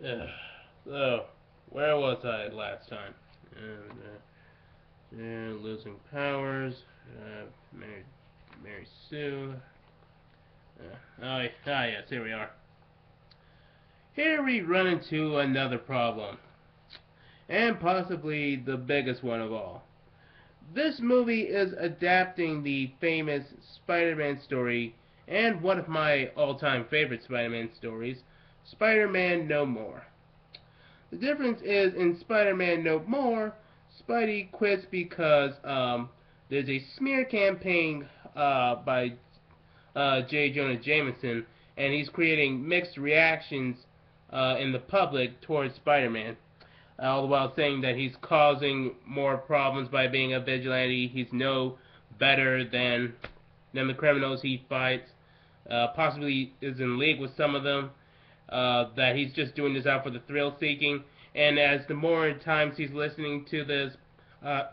Ugh. So, where was I last time? Losing powers. Mary, Mary Sue. Yes, here we are. Here we run into another problem, and possibly the biggest one of all. This movie is adapting the famous Spider-Man story and one of my all-time favorite Spider-Man stories, Spider-Man No More. The difference is in Spider-Man No More, Spidey quits because there's a smear campaign by J. Jonah Jameson, and he's creating mixed reactions in the public towards Spider-Man. All the while saying that he's causing more problems by being a vigilante. He's no better than the criminals he fights. Possibly is in league with some of them. That he's just doing this out for the thrill seeking. And as the more times he's listening to this, uh,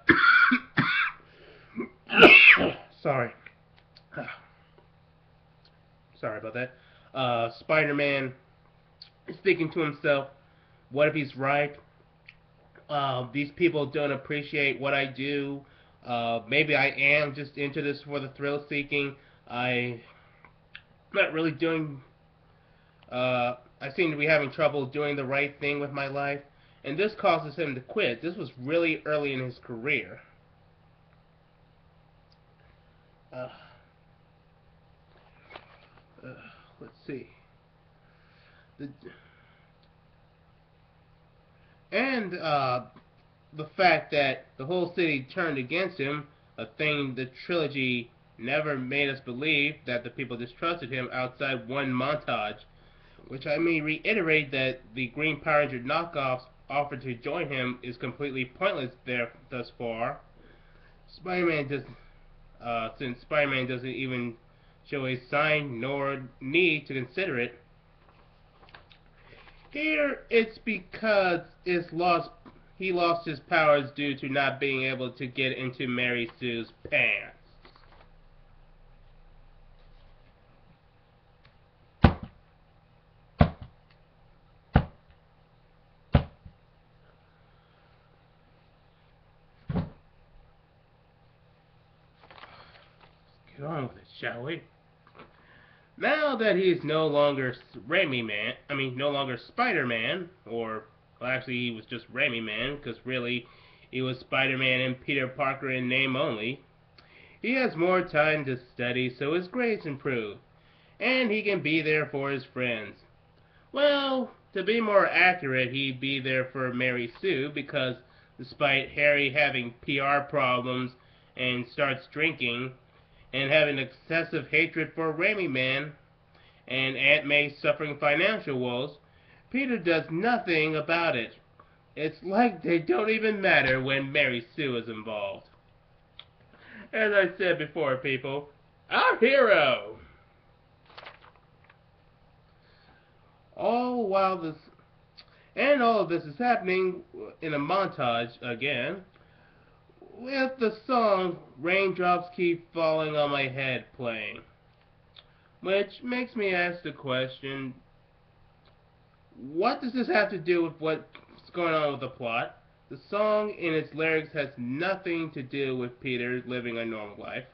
sorry, sorry about that. Spider-Man is thinking to himself, what if he's right? These people don't appreciate what I do. Maybe I am just into this for the thrill seeking. I'm not really doing. I seem to be having trouble doing the right thing with my life, and this causes him to quit. This was really early in his career. Uh, uh, let's see. The, and the fact that the whole city turned against him, a thing the trilogy never made us believe, that the people distrusted him outside one montage, which I may reiterate that the Green Power Ranger knockoffs offered to join him is completely pointless there thus far. Spider-Man does, since Spider-Man doesn't even show a sign nor need to consider it. Here, it's because he lost his powers due to not being able to get into Mary Sue's pants. Get on with it, shall we? Now that he's no longer Raimiman, no longer Spider-Man, or well, actually he was just Raimiman, because really he was Spider-Man and Peter Parker in name only. He has more time to study, so his grades improve, and he can be there for his friends. Well, to be more accurate, he'd be there for Mary Sue, because despite Harry having PR problems and starts drinking, and having excessive hatred for Raimi Man, and Aunt May suffering financial woes, Peter does nothing about it. It's like they don't even matter when Mary Sue is involved. As I said before, people, our hero! All while this and all of this is happening in a montage again, with the song Raindrops Keep Falling on My Head playing. Which makes me ask the question, what does this have to do with what's going on with the plot? The song in its lyrics has nothing to do with Peter living a normal life.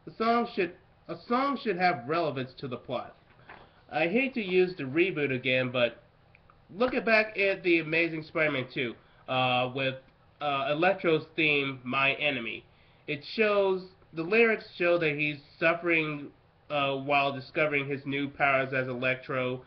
The song should a song should have relevance to the plot. I hate to use the reboot again, but look back at the Amazing Spider-Man 2 with Electro's theme, "My Enemy." It shows the lyrics show that he's suffering while discovering his new powers as Electro.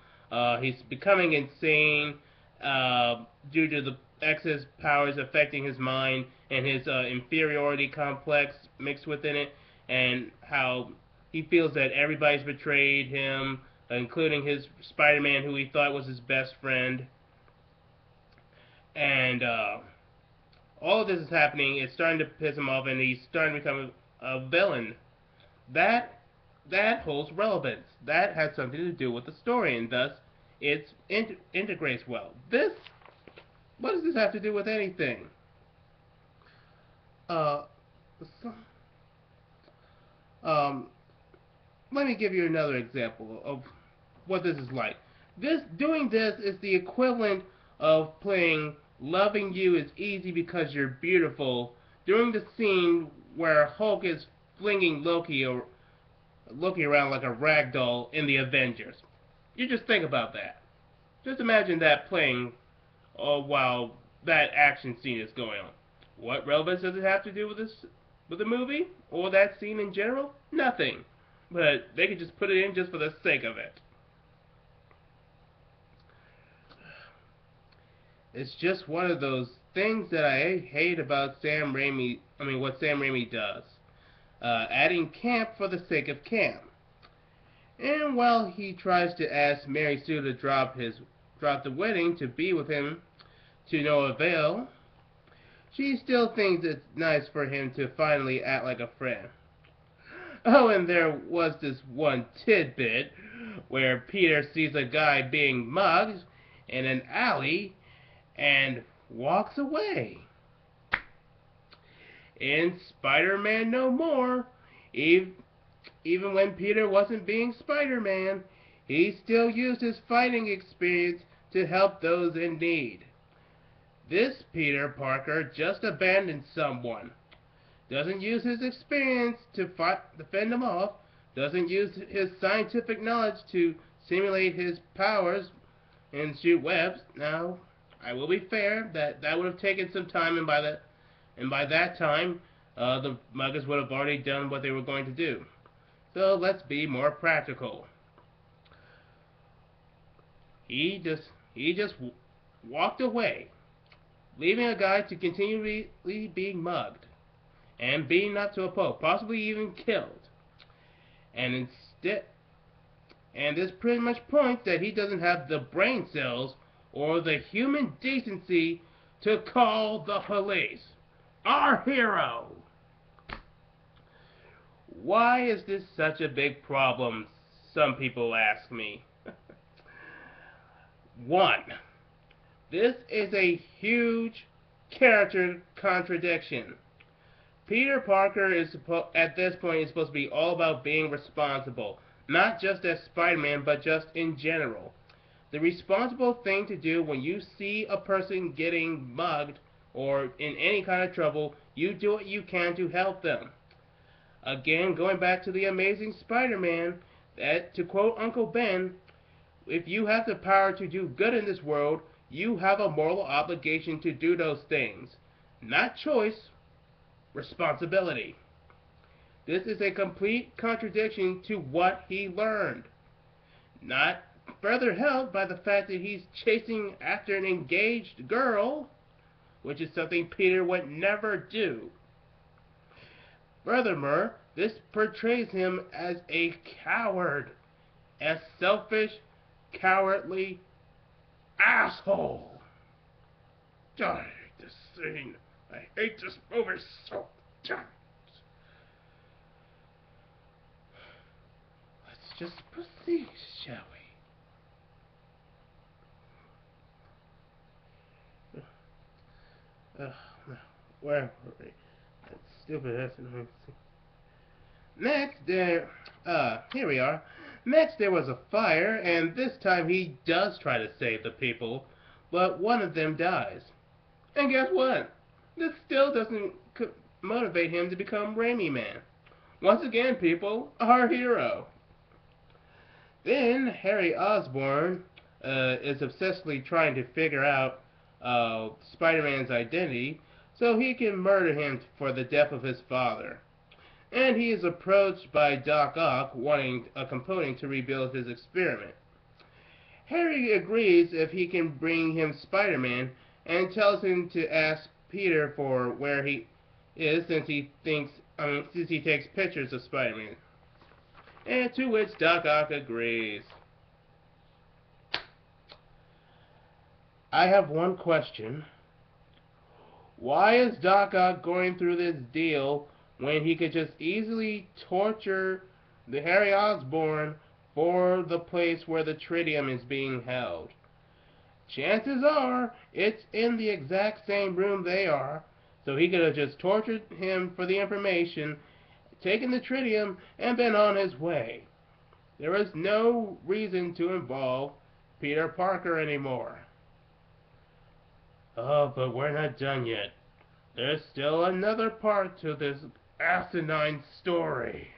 He's becoming insane due to the excess powers affecting his mind and his inferiority complex mixed within it, and how he feels that everybody's betrayed him, including his Spider-Man, who he thought was his best friend. And all of this is happening. It's starting to piss him off, and he's starting to become a villain. That that holds relevance. That has something to do with the story, and thus it integrates well. What does this have to do with anything? Uh, um, Let me give you another example of what this is like. Doing this is the equivalent of playing "Loving You Is Easy Because You're Beautiful" during the scene where Hulk is flinging Loki around like a rag doll in the Avengers. You just think about that. Just imagine that playing while that action scene is going on. What relevance does it have to do with the movie or that scene in general? Nothing. But they could just put it in just for the sake of it. It's just one of those things that I hate about Sam Raimi. I mean, what Sam Raimi does, adding camp for the sake of camp. And while he tries to ask Mary Sue to drop the wedding to be with him to no avail, she still thinks it's nice for him to finally act like a friend. Oh, and there was this one tidbit where Peter sees a guy being mugged in an alley and walks away. In Spider-Man No More, even when Peter wasn't being Spider-Man, he still used his fighting experience to help those in need. This Peter Parker just abandoned someone. Doesn't use his experience to fend them off. Doesn't use his scientific knowledge to simulate his powers and shoot webs. Now, I will be fair that would have taken some time, and by that time, the muggers would have already done what they were going to do. So let's be more practical. He just walked away, leaving a guy to continually being mugged and being knocked to a pulp, possibly even killed. And this pretty much points that he doesn't have the brain cells or the human decency to call the police. Our hero! Why is this such a big problem? Some people ask me. 1. This is a huge character contradiction. Peter Parker at this point is supposed to be all about being responsible, not just as Spider-Man, but just in general. The responsible thing to do when you see a person getting mugged or in any kind of trouble, you do what you can to help them. Again, going back to the Amazing Spider-Man, that, to quote Uncle Ben, if you have the power to do good in this world, you have a moral obligation to do those things. Not choice, responsibility. This is a complete contradiction to what he learned. Not further helped by the fact that he's chasing after an engaged girl, which is something Peter would never do. Furthermore, this portrays him as a coward, a selfish, cowardly asshole. I hate this scene. I hate this movie so much. Let's just proceed, shall we? Where were we? That stupid ass. Next, here we are. Next, there was a fire, and this time he does try to save the people, but one of them dies. And guess what? This still doesn't motivate him to become Raimiman. Once again, people, our hero. Then Harry Osborn is obsessively trying to figure out Spider-Man's identity so he can murder him for the death of his father. And he is approached by Doc Ock wanting a component to rebuild his experiment. Harry agrees if he can bring him Spider-Man and tells him to ask Peter for where he is since he takes pictures of Spider-Man. And to which Doc Ock agrees. I have one question. Why is Doc Ock going through this deal when he could just easily torture the Harry Osborn for the place where the tritium is being held? Chances are it's in the exact same room they are, so he could have just tortured him for the information, taken the tritium, and been on his way. There is no reason to involve Peter Parker anymore. Oh, but we're not done yet. There's still another part to this asinine story.